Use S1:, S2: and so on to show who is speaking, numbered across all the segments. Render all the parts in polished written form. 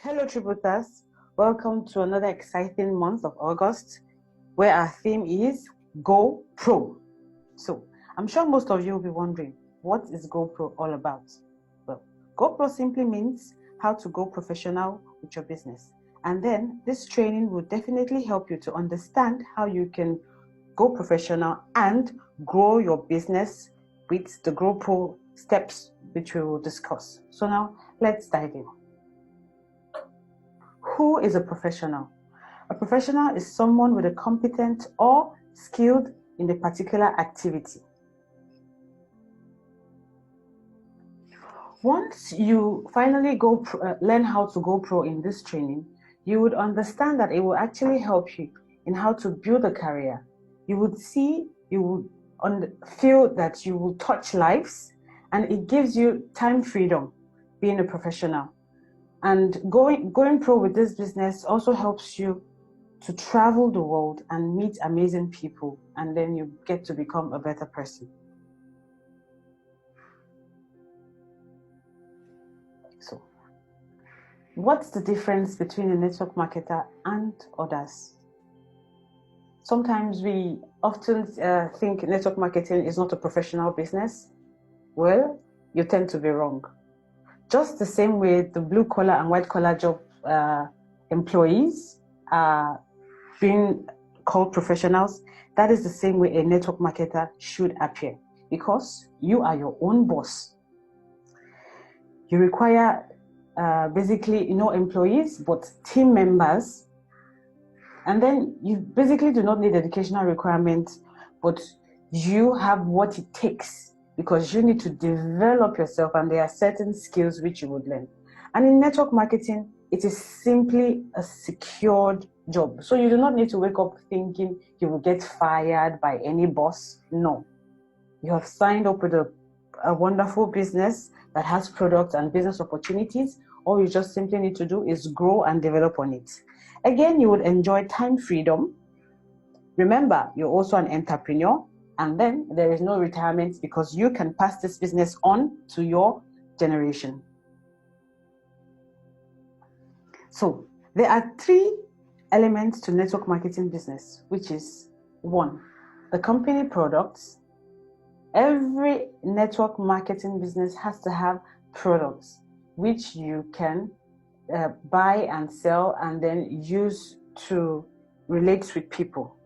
S1: Hello, Tributers. Welcome to another exciting month of August, where our theme is Go Pro. So, I'm sure most of you will be wondering, what is Go Pro all about? Well, Go Pro simply means how to go professional with your business. And then this training will definitely help you to understand how you can go professional and grow your business with the Go Pro steps which we will discuss. So now, let's dive in. Who is a professional? A professional is someone with a competent or skilled in a particular activity. Once you finally learn how to go pro in this training, you would understand that it will actually help you in how to build a career. You would feel that you will touch lives, and it gives you time freedom being a professional. And going pro with this business also helps you to travel the world and meet amazing people, and then you get to become a better person. So, what's the difference between a network marketer and others? Sometimes we often think network marketing is not a professional business. Well, you tend to be wrong. Just the same way the blue collar and white collar job employees are being called professionals, that is the same way a network marketer should appear, because you are your own boss. You require basically no employees but team members, and then you basically do not need educational requirements, but you have what it takes, because you need to develop yourself, and there are certain skills which you would learn. And in network marketing, it is simply a secured job. So you do not need to wake up thinking you will get fired by any boss. No. You have signed up with a wonderful business that has products and business opportunities. All you just simply need to do is grow and develop on it. Again, you would enjoy time freedom. Remember, you're also an entrepreneur. And then there is no retirement, because you can pass this business on to your generation. So there are 3 elements to network marketing business, which is 1, the company products. Every network marketing business has to have products which you can buy and sell and then use to relate with people.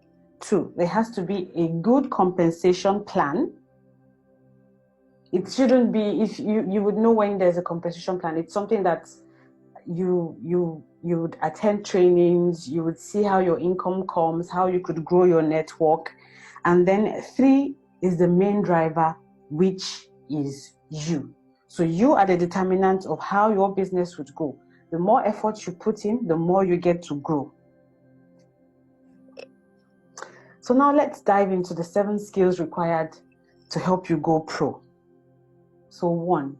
S1: 2, there has to be a good compensation plan. It shouldn't be, if you would know when there's a compensation plan, it's something that you would attend trainings, you would see how your income comes, how you could grow your network. And then 3 is the main driver, which is you. So you are the determinant of how your business would go. The more effort you put in, the more you get to grow. So now let's dive into the 7 skills required to help you go pro. So 1,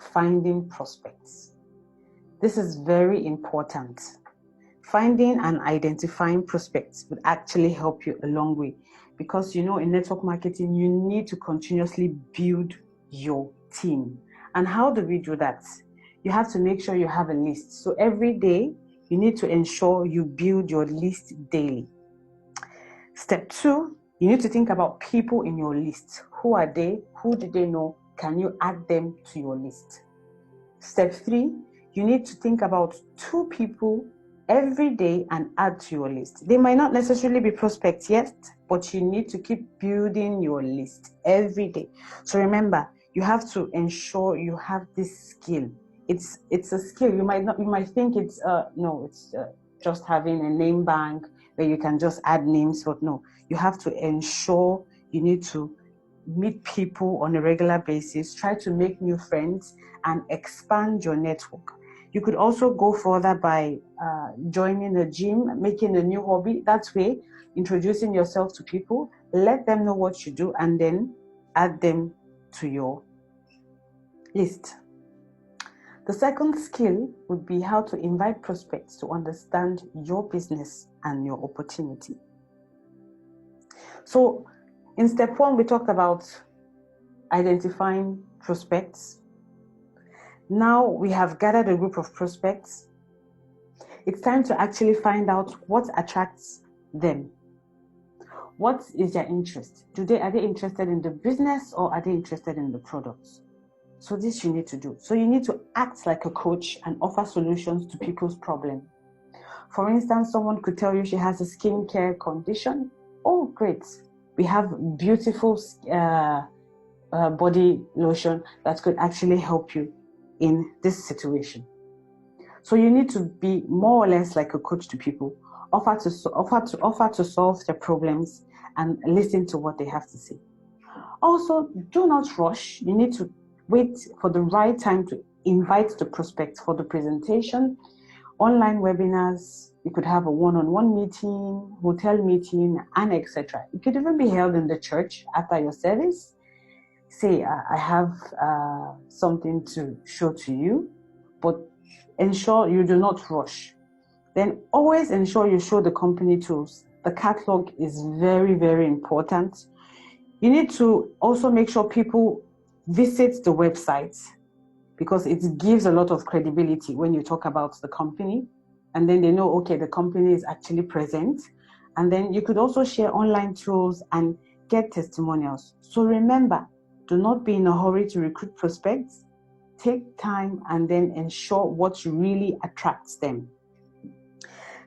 S1: finding prospects. This is very important. Finding and identifying prospects would actually help you a long way, because in network marketing, you need to continuously build your team. And how do we do that? You have to make sure you have a list. So every day, you need to ensure you build your list daily. Step 2, you need to think about people in your list. Who are they? Who do they know? Can you add them to your list? Step 3, you need to think about 2 people every day and add to your list. They might not necessarily be prospects yet, but you need to keep building your list every day. So remember, you have to ensure you have this skill. It's a skill. You might think it's just having a name bank where you can just add names, but no, you have to ensure you need to meet people on a regular basis, try to make new friends, and expand your network. You could also go further by joining a gym, making a new hobby. That way, introducing yourself to people, let them know what you do, and then add them to your list. The second skill would be how to invite prospects to understand your business and your opportunity. So in step 1, we talked about identifying prospects. Now we have gathered a group of prospects. It's time to actually find out what attracts them. What is their interest? Are they interested in the business or are they interested in the products? So this you need to do. So you need to act like a coach and offer solutions to people's problems. For instance, someone could tell you she has a skincare condition. Oh, great. We have beautiful body lotion that could actually help you in this situation. So you need to be more or less like a coach to people, offer to solve their problems and listen to what they have to say. Also, do not rush. You need to wait for the right time to invite the prospect for the presentation. Online webinars, you could have a one-on-one meeting, hotel meeting, and etc. It could even be held in the church after your service. Say, I have something to show to you, but ensure you do not rush. Then always ensure you show the company tools. The catalog is very, very important. You need to also make sure people visit the website, because it gives a lot of credibility when you talk about the company, and then they know, okay, the company is actually present. And then you could also share online tools and get testimonials. So remember, do not be in a hurry to recruit prospects. Take time and then ensure what really attracts them.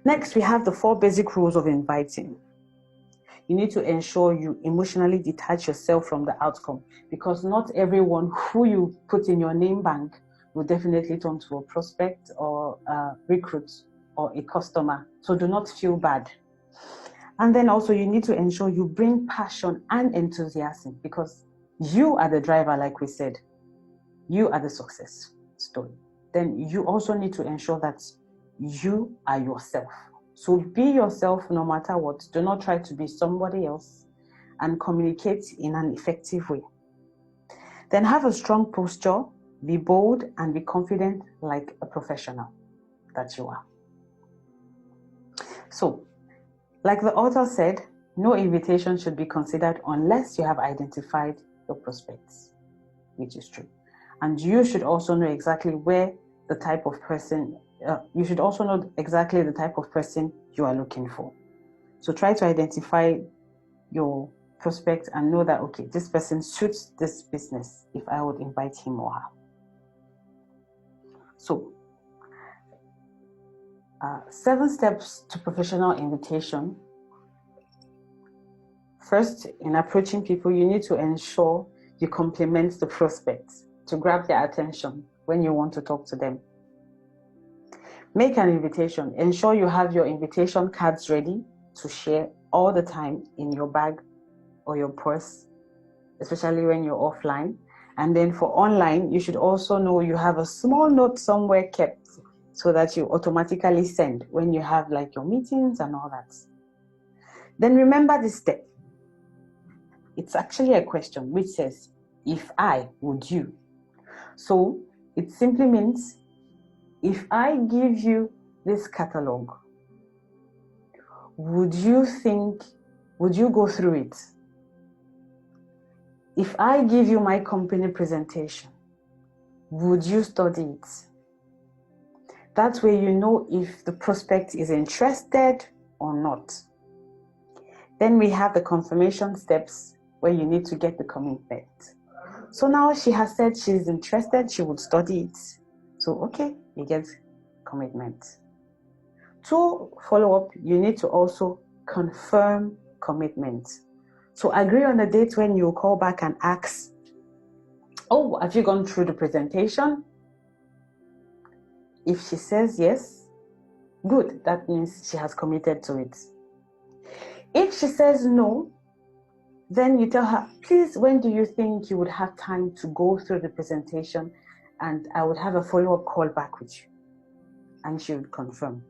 S1: Next, we have the 4 basic rules of inviting. You need to ensure you emotionally detach yourself from the outcome, because not everyone who you put in your name bank will definitely turn to a prospect or a recruit or a customer. So do not feel bad. And then also you need to ensure you bring passion and enthusiasm, because you are the driver, like we said. You are the success story. Then you also need to ensure that you are yourself. So be yourself no matter what. Do not try to be somebody else, and communicate in an effective way. Then have a strong posture, be bold, and be confident like a professional that you are. So, like the author said, no invitation should be considered unless you have identified your prospects, which is true. And you should also know exactly you should also know exactly the type of person you are looking for. So try to identify your prospect and know that, okay, this person suits this business if I would invite him or her. So 7 steps to professional invitation. First, in approaching people, you need to ensure you compliment the prospects to grab their attention when you want to talk to them. Make an invitation. Ensure you have your invitation cards ready to share all the time in your bag or your purse, especially when you're offline. And then for online, you should also know you have a small note somewhere kept so that you automatically send when you have like your meetings and all that. Then remember this step. It's actually a question which says, if I, would you? So it simply means, if I give you this catalog, would you go through it? If I give you my company presentation, would you study it? That way you know if the prospect is interested or not. Then we have the confirmation steps where you need to get the commitment. So now she has said she's interested, she would study it. So okay, you get commitment. To follow up, you need to also confirm commitment. So agree on a date when you call back and ask, oh, have you gone through the presentation? If she says yes, good, that means she has committed to it. If she says no, then you tell her, please, when do you think you would have time to go through the presentation, and I would have a follow-up call back with you. And she would confirm.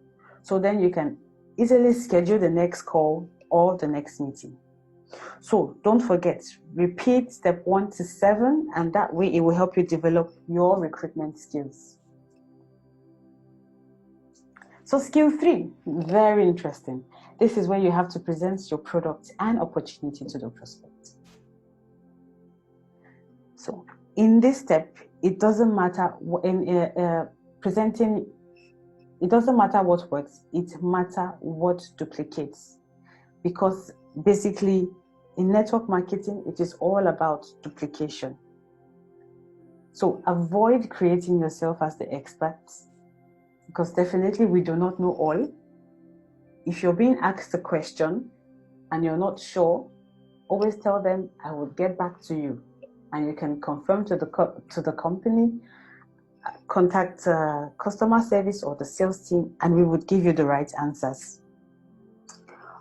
S1: So then you can easily schedule the next call or the next meeting. So don't forget, repeat step 1 to 7, and that way it will help you develop your recruitment skills. So skill 3, very interesting. This is where you have to present your product and opportunity to the prospect. So in this step, it doesn't matter in presenting It doesn't matter what works, it matters what duplicates. Because basically, in network marketing, it is all about duplication. So avoid creating yourself as the expert, because definitely we do not know all. If you're being asked a question and you're not sure, always tell them, I will get back to you. And you can confirm to the company, contact customer service or the sales team, and we would give you the right answers.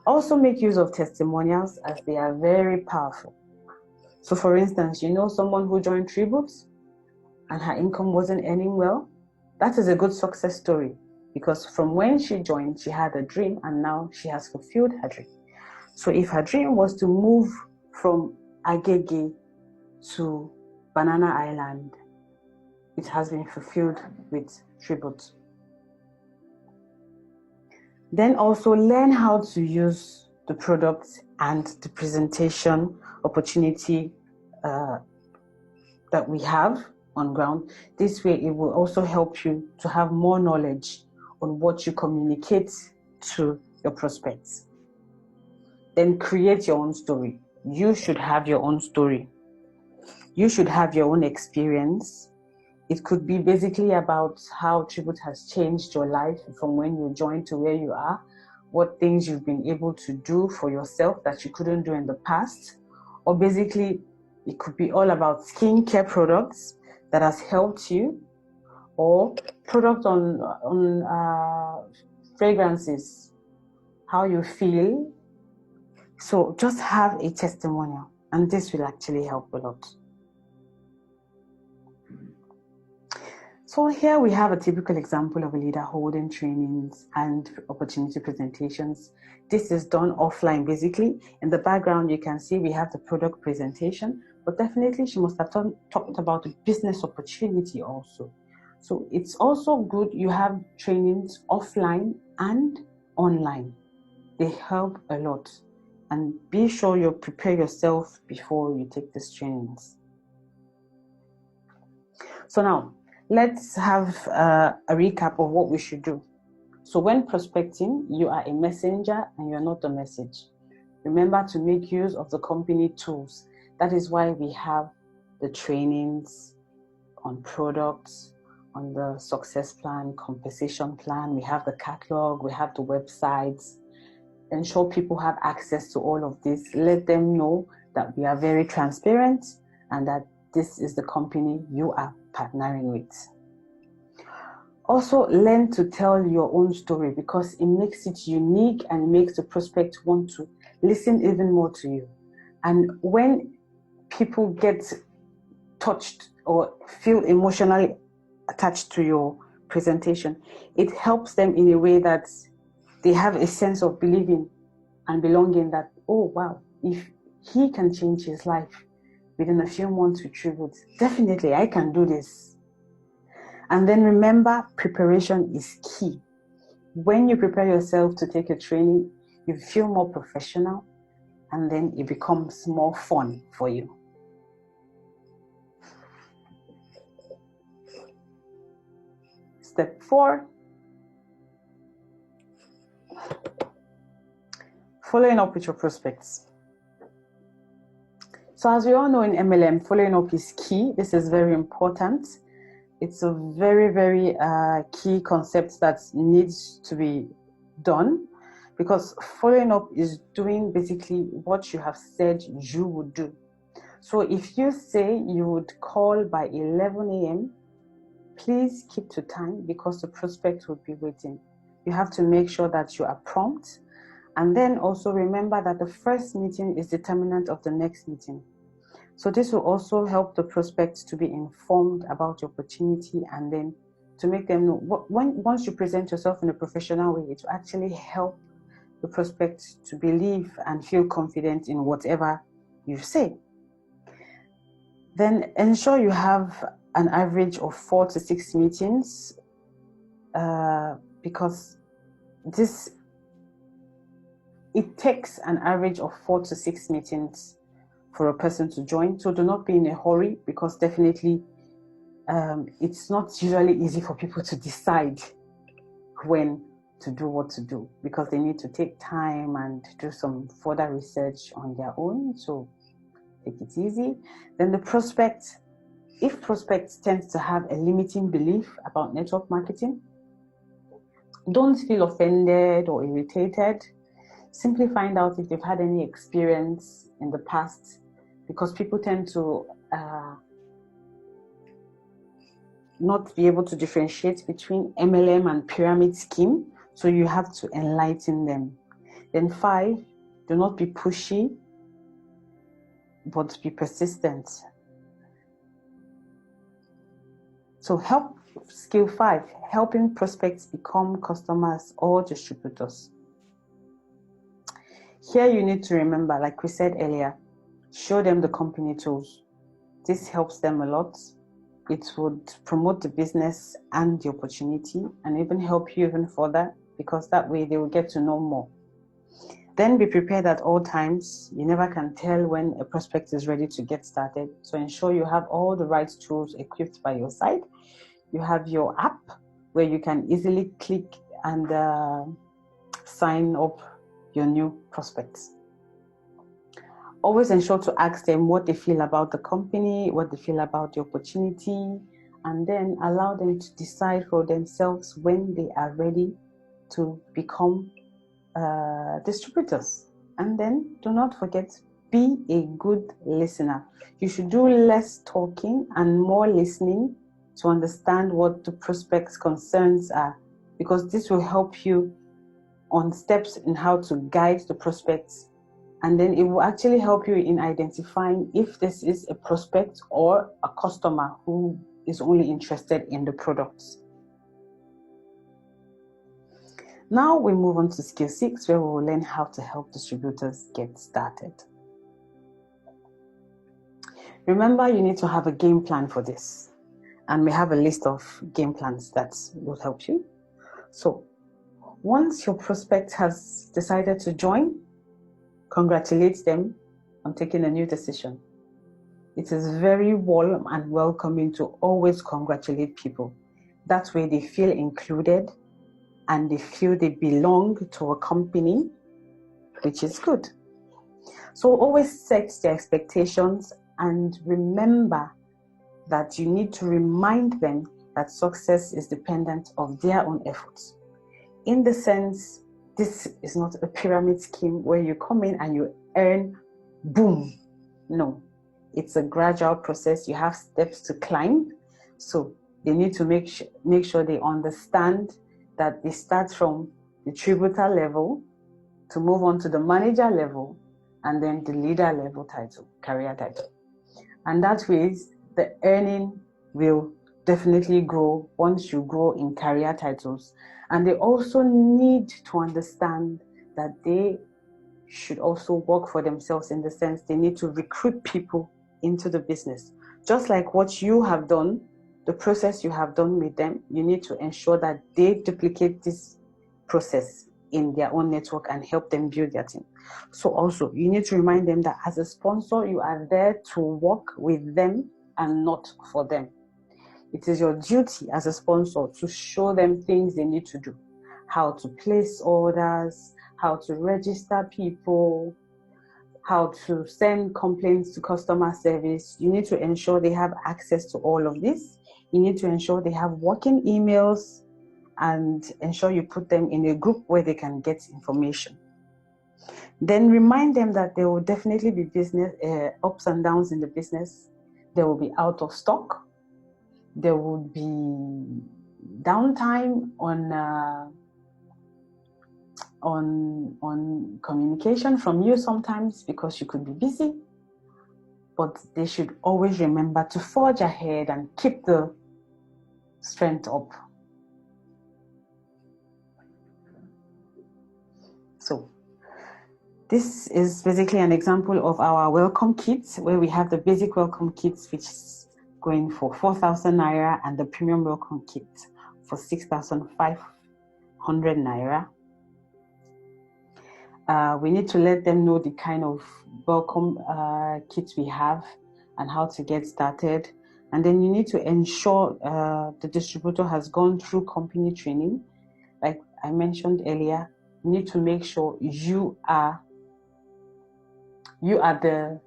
S1: Also make use of testimonials, as they are very powerful. So for instance, you know someone who joined Tribute and her income wasn't earning well? That is a good success story, because from when she joined, she had a dream and now she has fulfilled her dream. So if her dream was to move from Agege to Banana Island, it has been fulfilled with Tribute. Then also learn how to use the product and the presentation opportunity that we have on ground. This way, it will also help you to have more knowledge on what you communicate to your prospects. Then create your own story. You should have your own story. You should have your own experience. It could be basically about how Tribute has changed your life from when you joined to where you are, what things you've been able to do for yourself that you couldn't do in the past, or basically it could be all about skincare products that has helped you, or product on fragrances, how you feel. So just have a testimonial, and this will actually help a lot. So here we have a typical example of a leader holding trainings and opportunity presentations. This is done offline basically. In the background, you can see we have the product presentation, but definitely she must have talked about the business opportunity also. So it's also good you have trainings offline and online. They help a lot. And be sure you prepare yourself before you take these trainings. So now, let's have a recap of what we should do. So when prospecting, you are a messenger and you're not a message. Remember to make use of the company tools. That is why we have the trainings on products, on the success plan, compensation plan. We have the catalog, we have the websites. Ensure people have access to all of this. Let them know that we are very transparent and that this is the company you are partnering with. Also, learn to tell your own story, because it makes it unique and it makes the prospect want to listen even more to you. And when people get touched or feel emotionally attached to your presentation, it helps them in a way that they have a sense of believing and belonging, that, oh wow, if he can change his life within a few months with Tribute, definitely I can do this. And then remember, preparation is key. When you prepare yourself to take a training, you feel more professional, and then it becomes more fun for you. Step 4, following up with your prospects. So as we all know in MLM, following up is key. This is very important. It's a very, very key concept that needs to be done, because following up is doing basically what you have said you would do. So if you say you would call by 11 a.m., please keep to time, because the prospect will be waiting. You have to make sure that you are prompt. And then also remember that the first meeting is determinant of the next meeting. So this will also help the prospect to be informed about your opportunity, and then to make them know, once you present yourself in a professional way, it will actually help the prospect to believe and feel confident in whatever you say. Then ensure you have an average of 4 to 6 meetings, because it takes an average of 4 to 6 meetings for a person to join. So do not be in a hurry, because definitely it's not usually easy for people to decide when to do what to do, because they need to take time and do some further research on their own. So take it easy. Then the prospect, if prospects tend to have a limiting belief about network marketing, don't feel offended or irritated. Simply find out if they've had any experience in the past, because people tend to not be able to differentiate between MLM and pyramid scheme. So you have to enlighten them. Then 5, do not be pushy, but be persistent. So skill 5, helping prospects become customers or distributors. Here you need to remember, like we said earlier, show them the company tools. This helps them a lot. It would promote the business and the opportunity, and even help you even further, because that way they will get to know more. Then be prepared at all times. You never can tell when a prospect is ready to get started. So ensure you have all the right tools equipped by your side. You have your app where you can easily click and sign up your new prospects. Always ensure to ask them what they feel about the company, what they feel about the opportunity, and then allow them to decide for themselves when they are ready to become distributors. And then do not forget, be a good listener. You should do less talking and more listening to understand what the prospect's concerns are, because this will help you on steps in how to guide the prospects. And then it will actually help you in identifying if this is a prospect or a customer who is only interested in the products. Now we move on to skill 6, where we will learn how to help distributors get started. Remember, you need to have a game plan for this. And we have a list of game plans that will help you. So once your prospect has decided to join, congratulate them on taking a new decision. It is very warm and welcoming to always congratulate people. That way they feel included and they feel they belong to a company, which is good. So always set their expectations, and remember that you need to remind them that success is dependent of their own efforts. In the sense, this is not a pyramid scheme where you come in and you earn, boom. No, it's a gradual process. You have steps to climb. So they need to make sure they understand that they start from the tributor level to move on to the manager level, and then the leader level title, career title. And that way, the earning will definitely grow once you grow in career titles. And they also need to understand that they should also work for themselves, in the sense they need to recruit people into the business. Just like what you have done, the process you have done with them, you need to ensure that they duplicate this process in their own network and help them build their team. So also, you need to remind them that as a sponsor, you are there to work with them and not for them. It is your duty as a sponsor to show them things they need to do, how to place orders, how to register people, how to send complaints to customer service. You need to ensure they have access to all of this. You need to ensure they have working emails, and ensure you put them in a group where they can get information. Then remind them that there will definitely be business ups and downs in the business. There will be out of stock. There will be downtime on communication from you sometimes, because you could be busy. But they should always remember to forge ahead and keep the strength up. So this is basically an example of our welcome kits, where we have the basic welcome kits, which is going for 4,000 naira, and the premium welcome kit for 6,500 naira. We need to let them know the kind of welcome kits we have and how to get started. And then you need to ensure the distributor has gone through company training, like I mentioned earlier, you need to make sure you are the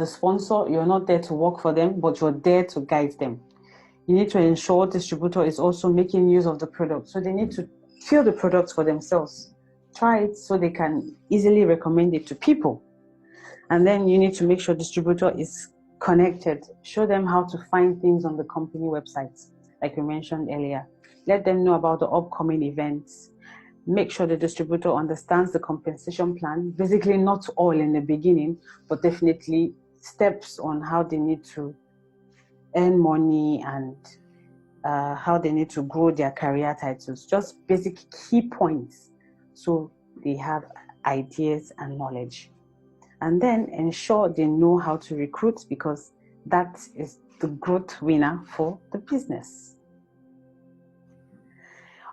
S1: sponsor. You're not there to work for them, but you're there to guide them. You need to ensure distributor is also making use of the product. So they need to feel the product for themselves. Try it so they can easily recommend it to people. And then you need to make sure distributor is connected. Show them how to find things on the company websites, like we mentioned earlier. Let them know about the upcoming events. Make sure the distributor understands the compensation plan. Basically, not all in the beginning, but definitely steps on how they need to earn money and how they need to grow their career titles. Just basic key points so they have ideas and knowledge. And then ensure they know how to recruit, because that is the growth winner for the business.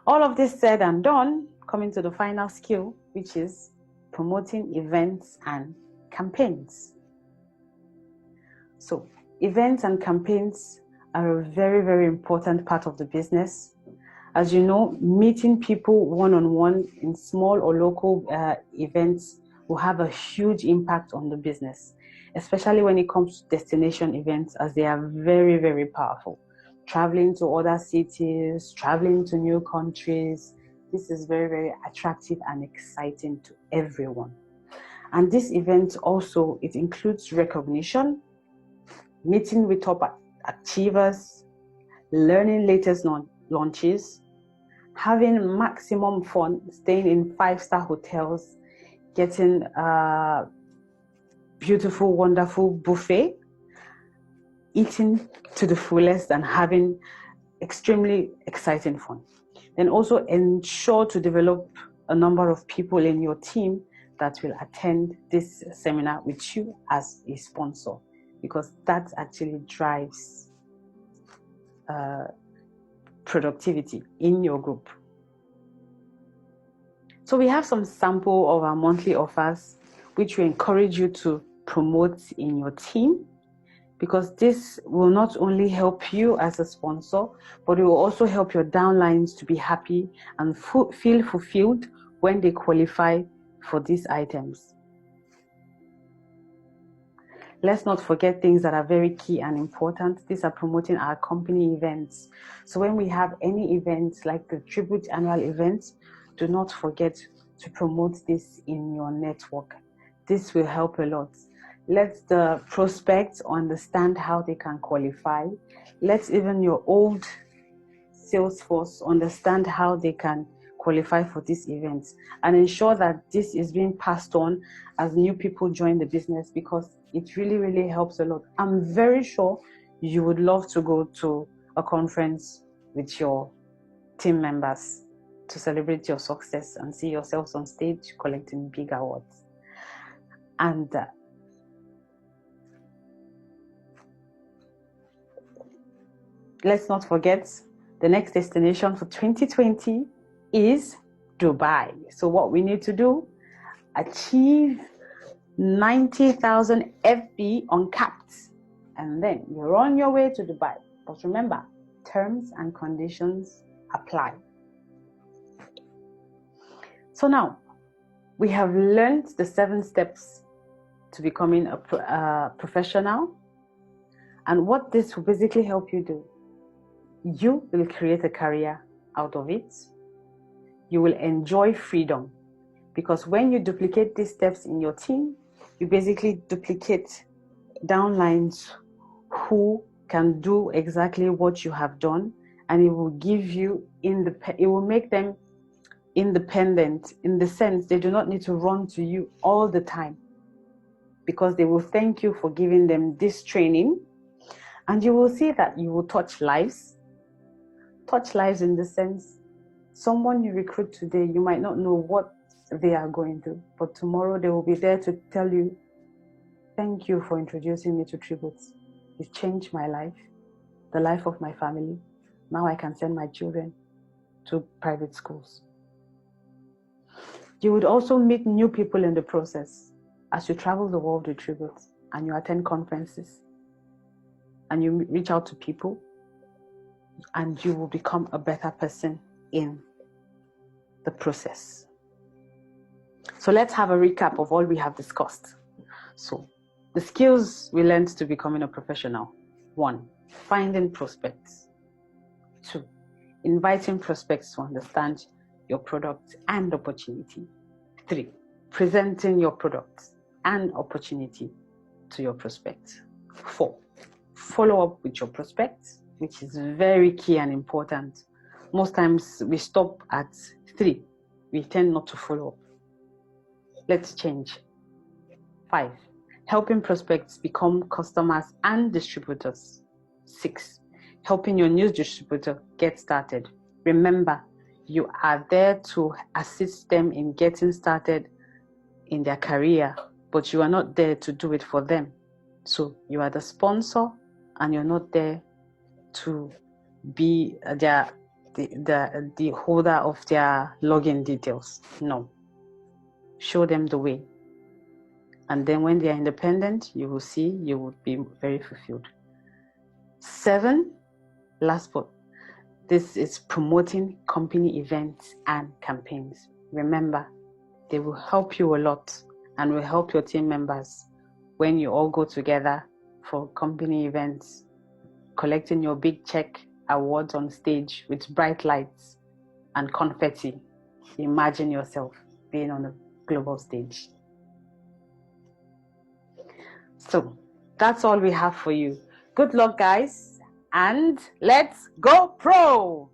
S1: All of this said and done, coming to the final skill, which is promoting events and campaigns. So events and campaigns are a very, very important part of the business. As you know, meeting people one-on-one in small or local events will have a huge impact on the business, especially when it comes to destination events, as they are very, very powerful. Traveling to other cities, traveling to new countries, this is very, very attractive and exciting to everyone. And this event also, it includes recognition, meeting with top achievers, learning latest launches, having maximum fun, staying in 5-star hotels, getting a beautiful, wonderful buffet, eating to the fullest, and having extremely exciting fun. Then also ensure to develop a number of people in your team that will attend this seminar with you as a sponsor, because that actually drives productivity in your group. So we have some sample of our monthly offers, which we encourage you to promote in your team, because this will not only help you as a sponsor, but it will also help your downlines to be happy and feel fulfilled when they qualify for these items. Let's not forget things that are very key and important. These are promoting our company events. So when we have any events like the Tribute Annual event, do not forget to promote this in your network. This will help a lot. Let the prospects understand how they can qualify. Let even your old sales force understand how they can qualify for these events, and ensure that this is being passed on as new people join the business, because it really, really helps a lot. I'm very sure you would love to go to a conference with your team members to celebrate your success and see yourselves on stage collecting big awards. And let's not forget, the next destination for 2020 is Dubai. So what we need to do, achieve 90,000 FB uncapped, and then you're on your way to Dubai. But remember, terms and conditions apply. So now we have learned the 7 steps to becoming a professional, and what this will basically help you do. You will create a career out of it. You will enjoy freedom, because when you duplicate these steps in your team, you basically duplicate downlines who can do exactly what you have done, and it will give you it will make them independent, in the sense they do not need to run to you all the time, because they will thank you for giving them this training. And you will see that you will touch lives in the sense, someone you recruit today, you might not know what they are going through, but tomorrow they will be there to tell you, thank you for introducing me to Tribute. It changed my life, the life of my family. Now I can send my children to private schools. You would also meet new people in the process as you travel the world with Tribute, and you attend conferences and you reach out to people, and you will become a better person in the process. So let's have a recap of all we have discussed. So the skills we learned to becoming a professional. 1, finding prospects. 2, inviting prospects to understand your product and opportunity. 3, presenting your product and opportunity to your prospects. 4, follow up with your prospects, which is very key and important. Most times we stop at 3. We tend not to follow up. Let's change. 5, helping prospects become customers and distributors. 6, helping your new distributor get started. Remember, you are there to assist them in getting started in their career, but you are not there to do it for them. So you are the sponsor, and you're not there to be the holder of their login details. No. Show them the way. And then when they are independent, you will see you will be very fulfilled. 7, last but this is promoting company events and campaigns. Remember, they will help you a lot and will help your team members when you all go together for company events, collecting your big check awards on stage with bright lights and confetti. Imagine yourself being on a global stage. So that's all we have for you. Good luck, guys, and let's go pro!